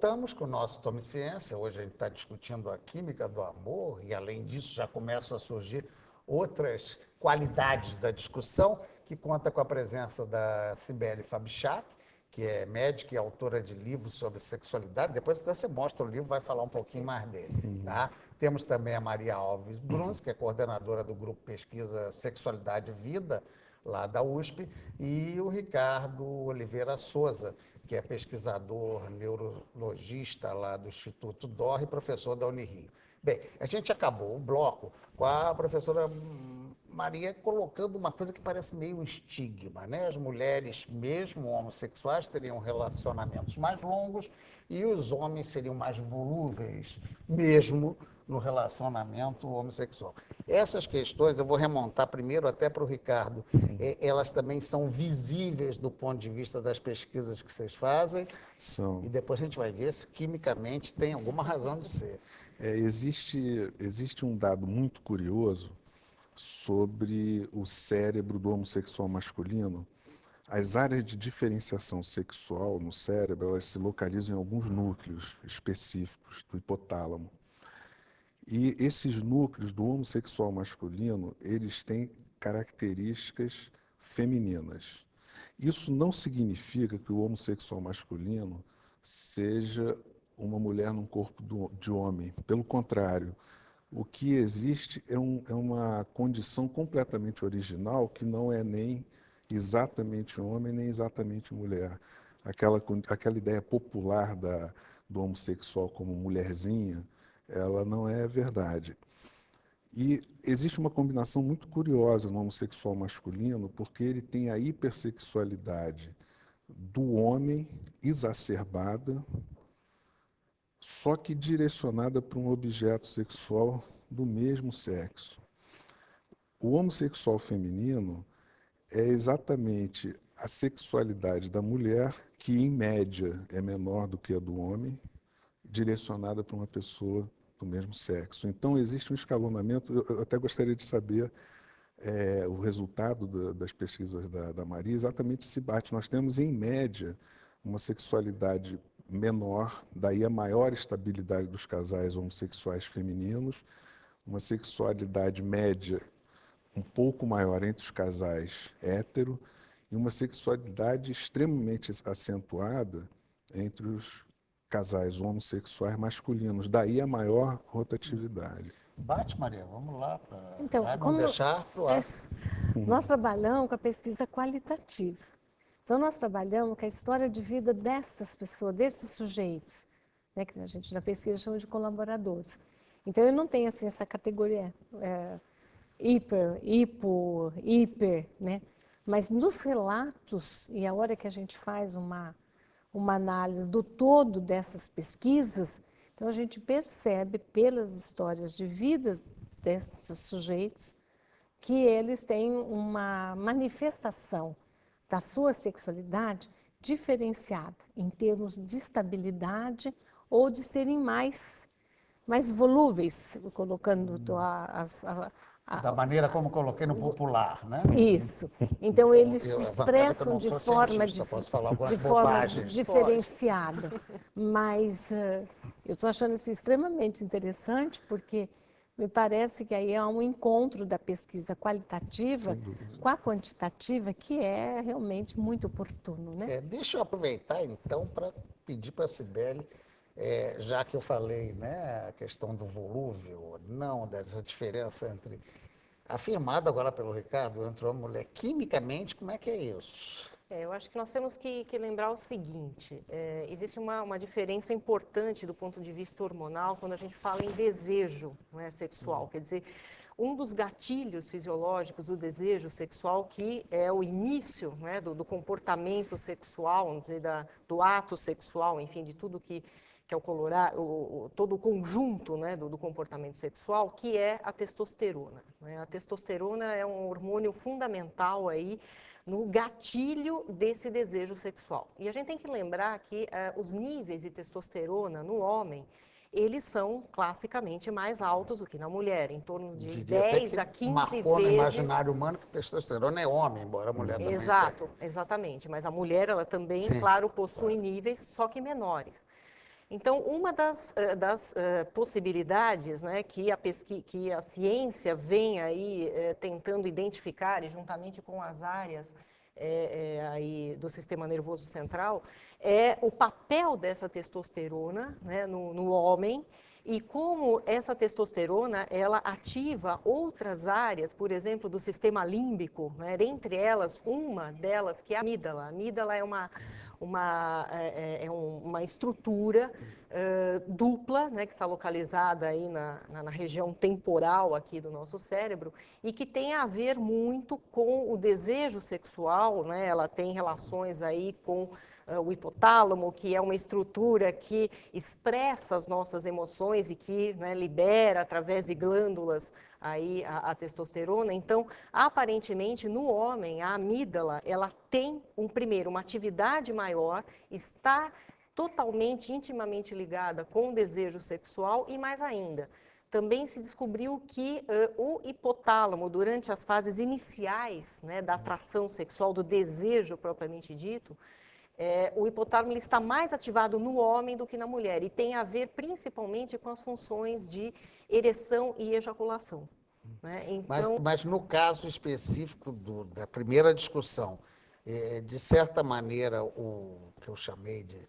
voltamos com o nosso Tome Ciência. Hoje a gente está discutindo a química do amor e, além disso, já começam a surgir outras qualidades da discussão, que conta com a presença da Cibele Fabichak, que é médica e autora de livros sobre sexualidade. Depois você mostra o livro, vai falar um pouquinho mais dele. Tá? Temos também a Maria Alves Bruns, que é coordenadora do grupo Pesquisa Sexualidade e Vida, lá da USP, e o Ricardo Oliveira Souza, que é pesquisador neurologista lá do Instituto DOR e professor da Unirio. Bem, a gente acabou o bloco com a professora Maria colocando uma coisa que parece meio um estigma, né? As mulheres, mesmo homossexuais, teriam relacionamentos mais longos e os homens seriam mais volúveis, mesmo no relacionamento homossexual. Essas questões, eu vou remontar primeiro até para o Ricardo, elas também são visíveis do ponto de vista das pesquisas que vocês fazem, São. e depois a gente vai ver se quimicamente tem alguma razão de ser. Existe um dado muito curioso sobre o cérebro do homossexual masculino. As áreas de diferenciação sexual no cérebro, elas se localizam em alguns núcleos específicos do hipotálamo. E esses núcleos do homossexual masculino, eles têm características femininas. Isso não significa que o homossexual masculino seja uma mulher num corpo de homem. Pelo contrário, o que existe é uma condição completamente original que não é nem exatamente homem, nem exatamente mulher. Aquela ideia popular do homossexual como mulherzinha, ela não é verdade. E existe uma combinação muito curiosa no homossexual masculino, porque ele tem a hipersexualidade do homem exacerbada, só que direcionada para um objeto sexual do mesmo sexo. O homossexual feminino é exatamente a sexualidade da mulher, que em média é menor do que a do homem, direcionada para uma pessoa do mesmo sexo. Então existe um escalonamento, eu até gostaria de saber o resultado das pesquisas da Maria, exatamente se bate. Nós temos, em média, uma sexualidade menor, daí a maior estabilidade dos casais homossexuais femininos, uma sexualidade média um pouco maior entre os casais hétero e uma sexualidade extremamente acentuada entre os casais homossexuais masculinos, daí a maior rotatividade. Bate, Maria, vamos lá, Então, para não como deixar para o ar. nós trabalhamos com a pesquisa qualitativa. Então, nós trabalhamos com a história de vida destas pessoas, desses sujeitos, né, que a gente na pesquisa chama de colaboradores. Então, eu não tenho assim, essa categoria hiper, né? Mas nos relatos, e a hora que a gente faz uma análise do todo dessas pesquisas, então a gente percebe pelas histórias de vida desses sujeitos que eles têm uma manifestação da sua sexualidade diferenciada em termos de estabilidade ou de serem mais volúveis, colocando Da maneira como coloquei no popular, né? isso. Então eles se A vantagem é que eu expressam não de sou forma cientista, posso falar algumas de forma bobagens. diferenciada. Mas eu estou achando isso extremamente interessante porque me parece que aí há um encontro da pesquisa qualitativa com a quantitativa que é realmente muito oportuno, né? Deixa eu aproveitar, então, para pedir para a Cibele, já que eu falei, né, a questão do volúvel, não, dessa diferença entre, afirmado agora pelo Ricardo, entre homem e mulher, quimicamente, como é que é isso? Eu acho que nós temos que lembrar o seguinte, existe uma diferença importante do ponto de vista hormonal quando a gente fala em desejo, né, sexual. Quer dizer, um dos gatilhos fisiológicos do desejo sexual, que é o início, né, do comportamento sexual, vamos dizer, do ato sexual, enfim, de tudo que é todo o conjunto, né, do comportamento sexual, que é a testosterona, né? A testosterona é um hormônio fundamental aí no gatilho desse desejo sexual. E a gente tem que lembrar que os níveis de testosterona no homem, eles são classicamente mais altos do que na mulher, em torno de 10 a 15 marcou vezes. no imaginário humano que testosterona é homem, embora a mulher também Exato, exatamente. Mas a mulher, ela também, Sim, claro, possui níveis, só que menores. Então, uma das possibilidades, né, que a ciência vem aí tentando identificar, e juntamente com as áreas aí do sistema nervoso central, é o papel dessa testosterona, né, no homem, e como essa testosterona ela ativa outras áreas, por exemplo, do sistema límbico, né, dentre elas, uma delas que é a amígdala. A amígdala é uma estrutura dupla, né, que está localizada aí na região temporal aqui do nosso cérebro e que tem a ver muito com o desejo sexual, né? Ela tem relações aí com o hipotálamo, que é uma estrutura que expressa as nossas emoções e que, né, libera através de glândulas aí a testosterona. Então, aparentemente, no homem, a amígdala, ela tem uma atividade maior, está totalmente, intimamente ligada com o desejo sexual e mais ainda. Também se descobriu que o hipotálamo, durante as fases iniciais, né, da atração sexual, do desejo propriamente dito, o hipotálamo ele está mais ativado no homem do que na mulher e tem a ver principalmente com as funções de ereção e ejaculação. Né? Então, mas no caso específico da primeira discussão, de certa maneira, o que eu chamei de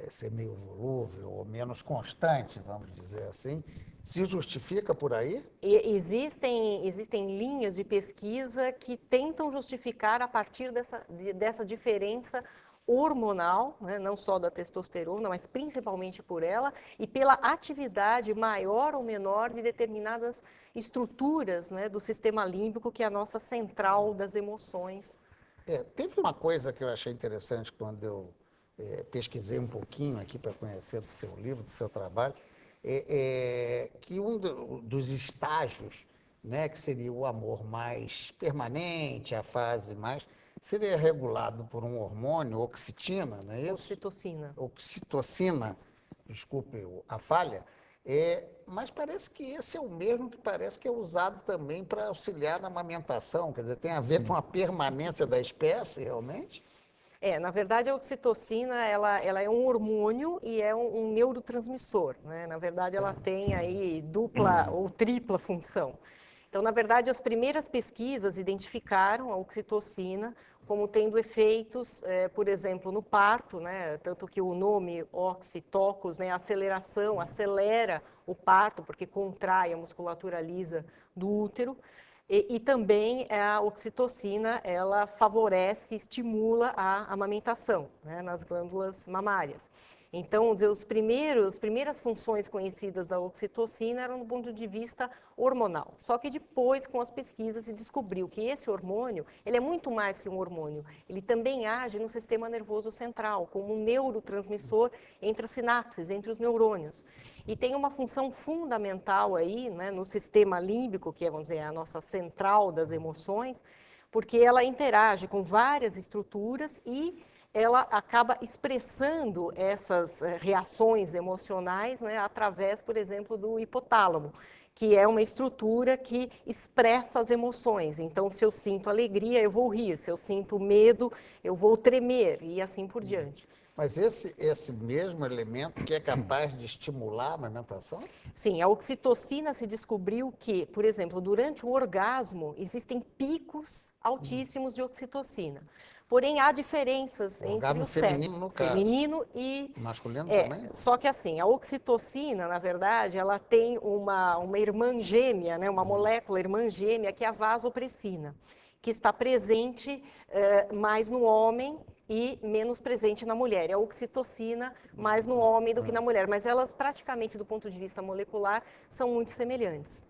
ser meio volúvel ou menos constante, vamos dizer assim, se justifica por aí? Existem linhas de pesquisa que tentam justificar a partir dessa diferença hormonal, né, não só da testosterona, mas principalmente por ela, e pela atividade maior ou menor de determinadas estruturas, né, do sistema límbico, que é a nossa central das emoções. Teve uma coisa que eu achei interessante quando eu pesquisei um pouquinho aqui para conhecer do seu livro, do seu trabalho, que dos estágios, né, que seria o amor mais permanente, a fase mais, seria regulado por um hormônio, oxitina, não é isso? Ocitocina. Oxitocina, desculpe a falha, mas parece que esse é o mesmo que parece que é usado também para auxiliar na amamentação, quer dizer, tem a ver com a permanência da espécie, realmente? Na verdade, a ocitocina, ela é um hormônio e é um neurotransmissor, né? Na verdade, ela tem aí dupla ou tripla função. Então, na verdade, as primeiras pesquisas identificaram a ocitocina como tendo efeitos, por exemplo, no parto, né? Tanto que o nome oxitocos, né? Aceleração, acelera o parto, porque contrai a musculatura lisa do útero. E também a oxitocina, ela favorece, estimula a amamentação, né, nas glândulas mamárias. Então, as primeiras funções conhecidas da oxitocina eram do ponto de vista hormonal. Só que depois, com as pesquisas, se descobriu que esse hormônio, ele é muito mais que um hormônio. Ele também age no sistema nervoso central, como um neurotransmissor entre as sinapses, entre os neurônios. E tem uma função fundamental aí, né, no sistema límbico, que é, vamos dizer, a nossa central das emoções, porque ela interage com várias estruturas e ela acaba expressando essas reações emocionais, né, através, por exemplo, do hipotálamo, que é uma estrutura que expressa as emoções. Então, se eu sinto alegria, eu vou rir, se eu sinto medo, eu vou tremer, e assim por diante. Mas esse mesmo elemento que é capaz de estimular a amamentação? Sim, a oxitocina se descobriu que, por exemplo, durante o orgasmo, existem picos altíssimos de oxitocina. Porém, há diferenças entre os feminino, sexos. no caso. Feminino e... Masculino também? Só que assim, a oxitocina, na verdade, ela tem uma irmã gêmea, né, uma molécula irmã gêmea, que é a vasopressina, que está presente mais no homem e menos presente na mulher. É a oxitocina mais no homem do que na mulher, mas elas praticamente, do ponto de vista molecular, são muito semelhantes.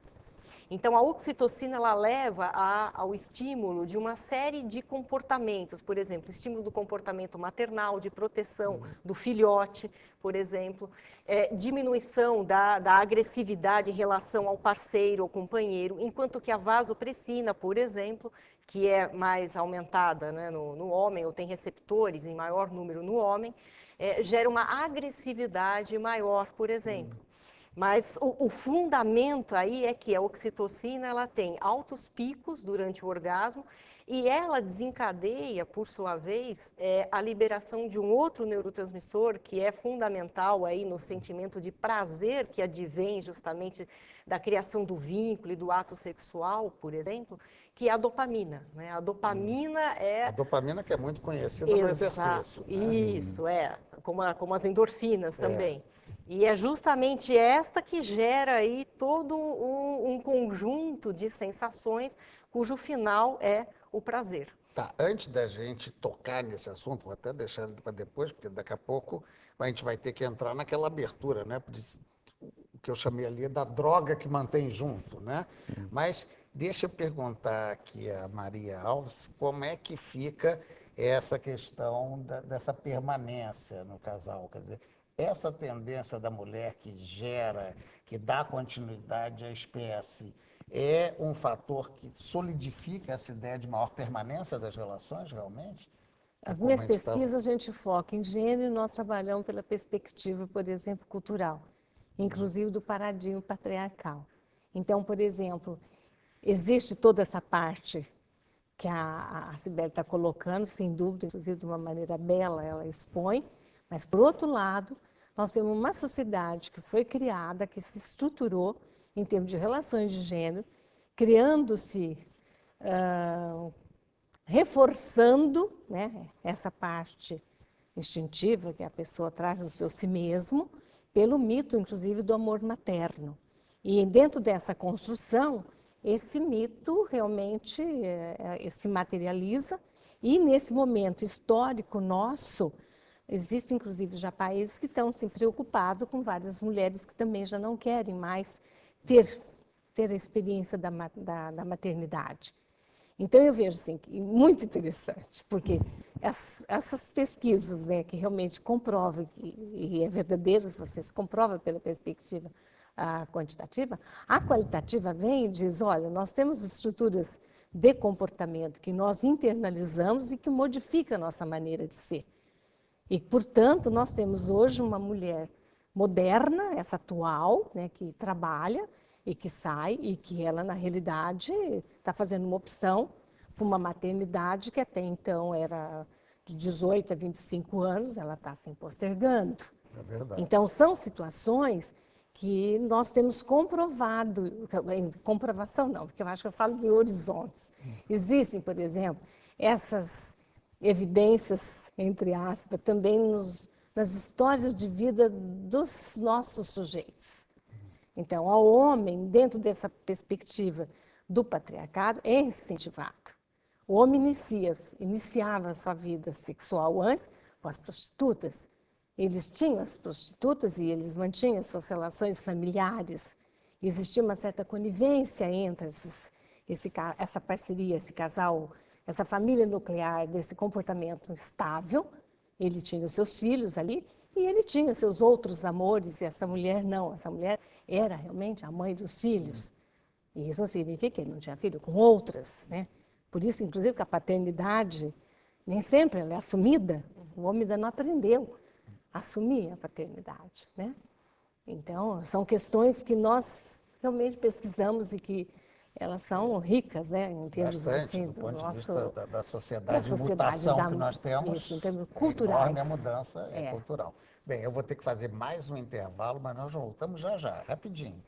Então, a oxitocina ela leva ao estímulo de uma série de comportamentos, por exemplo, estímulo do comportamento maternal, de proteção do filhote, por exemplo, diminuição da agressividade em relação ao parceiro ou companheiro, enquanto que a vasopressina, por exemplo, que é mais aumentada, né, no homem, ou tem receptores em maior número no homem, gera uma agressividade maior, por exemplo. Mas o fundamento aí é que a oxitocina ela tem altos picos durante o orgasmo e ela desencadeia, por sua vez, a liberação de um outro neurotransmissor que é fundamental aí no sentimento de prazer que advém justamente da criação do vínculo e do ato sexual, por exemplo, que é a dopamina, né? A dopamina é... A dopamina que é muito conhecida no exercício, né? Isso, como as endorfinas também. E é justamente esta que gera aí todo um conjunto de sensações cujo final é o prazer. Tá, antes da gente tocar nesse assunto, vou até deixar ele para depois, porque daqui a pouco a gente vai ter que entrar naquela abertura, né? O que eu chamei ali da droga que mantém junto, né? Mas deixa eu perguntar aqui a Maria Alves, como é que fica essa questão dessa permanência no casal? Quer dizer, essa tendência da mulher que gera, que dá continuidade à espécie, é um fator que solidifica essa ideia de maior permanência das relações, realmente? As Como minhas a gente tá- pesquisas, a gente foca em gênero e nós trabalhamos pela perspectiva, por exemplo, cultural, inclusive do paradigma patriarcal. Então, por exemplo, existe toda essa parte que a Cibele está colocando, sem dúvida, inclusive de uma maneira bela, ela expõe, mas, por outro lado, nós temos uma sociedade que foi criada, que se estruturou em termos de relações de gênero, criando-se, reforçando, né, essa parte instintiva que a pessoa traz no seu si mesmo, pelo mito, inclusive, do amor materno. E dentro dessa construção, esse mito realmente se materializa e, nesse momento histórico nosso, existem, inclusive, já países que estão se preocupados com várias mulheres que também já não querem mais ter a experiência da maternidade. Então, eu vejo assim, muito interessante, porque essas pesquisas, né, que realmente comprovam, e é verdadeiro, você se comprova pela perspectiva quantitativa, a qualitativa vem e diz, olha, nós temos estruturas de comportamento que nós internalizamos e que modificam a nossa maneira de ser. E, portanto, nós temos hoje uma mulher moderna, essa atual, né, que trabalha e que sai, e que ela, na realidade, está fazendo uma opção por uma maternidade que até então era de 18 a 25 anos, ela está se postergando. É verdade. Então, são situações que nós temos comprovado, comprovação não, porque eu acho que eu falo de horizontes. Existem, por exemplo, essas evidências, entre aspas, também nas histórias de vida dos nossos sujeitos. Então, ao homem, dentro dessa perspectiva do patriarcado, é incentivado. O homem iniciava a sua vida sexual antes com as prostitutas. Eles tinham as prostitutas e eles mantinham suas relações familiares. Existia uma certa conivência entre essa parceria, esse casal, essa família nuclear desse comportamento estável. Ele tinha os seus filhos ali e ele tinha seus outros amores, e essa mulher não. Essa mulher era realmente a mãe dos filhos. E isso não significa que ele não tinha filho com outras, né? Por isso, inclusive, que a paternidade nem sempre ela é assumida. O homem ainda não aprendeu a assumir a paternidade, né? Então, são questões que nós realmente pesquisamos e que elas são ricas, né, em termos Bastante, assim, do do ponto de nosso, vista da sociedade, da sociedade, mutação que nós temos, isso, em termos é culturais. enorme, a mudança é cultural. Bem, eu vou ter que fazer mais um intervalo, mas nós voltamos já já, rapidinho.